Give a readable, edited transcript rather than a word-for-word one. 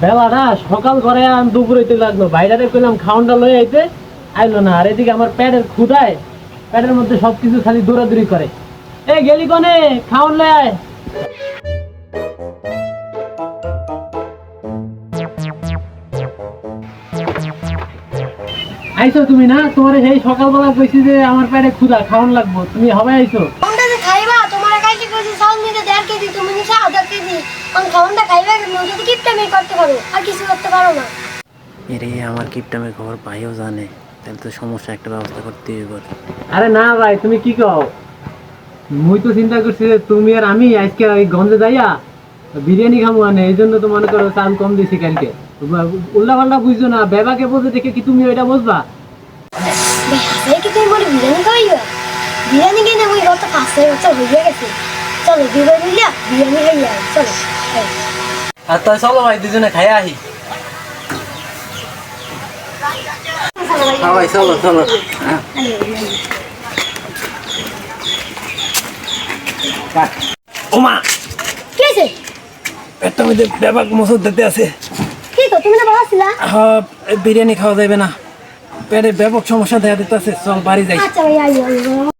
বেলাটা সকাল করে আর দুপুরেতে লাগলো, বাইরে কইলাম খাওয়ানটা লয়ে আইতে, আইলো না। আর এদিকে আমার পেটের ক্ষুধায় পেটের মধ্যে সবকিছু খালি দৌড়াদৌড়ি করে। এ গেলি কনে, খাওয়ান লয়ে আয়। আইছো তুমি না? তোমার সেই সকালবেলা কইছি যে আমার পেটে ক্ষুধা, খাওয়ান লাগবো, তুমি হবে আইছো? খাওনটা যে খাইবা তোমার কাছে কইছি চাউল নিতে 1.5 কেজি, তুমি নিছো 1/2 কেজি। আমি খাওনটা খাইবা কেন? যদি কিপটামি করতে পারো আর কিছু করতে পারো না। এরে আমার কিপটামের খবর ভাইও জানে, তাহলে তো সমস্যা, একটা ব্যবস্থা করতে হবে। আরে না ভাই, তুমি কি কও? মুই তো চিন্তা করছি যে তুমি আর আমি আজকে ওই গঞ্জে যাইয়া বিরিয়ানি খাবো, আনে এই জন্য তো মনে করো চাল কম দিছি কালকে। উল্টা পাল্টা বুঝছো না, বেবাকে বোঝে দেখে কি তুমি ওইটা বুঝবা? হাসাই কি তুমি বলে বিরিয়ানি খাইবা? বিরিয়ানি কিনে মুই গত 5-6 বছর হয়ে গেছে। চলো দুবার মিলিয়া বিরিয়ানি খাইয়া চলো। আর তাই চলো ভাই দুজনে খাই আহি। ভাই চলো চলো। ওমা কি আছে? পেটটা মধ্যে ব্যাপার মসুর দিতে আছে। কি তো তুমি না বলছিলা? হ্যাঁ, বিরিয়ানি খাওয়া যাবে না, পেটে ব্যাপক সমস্যা দেখা দিতে আছে। চল বাড়ি যাই। আচ্ছা ভাই আইও।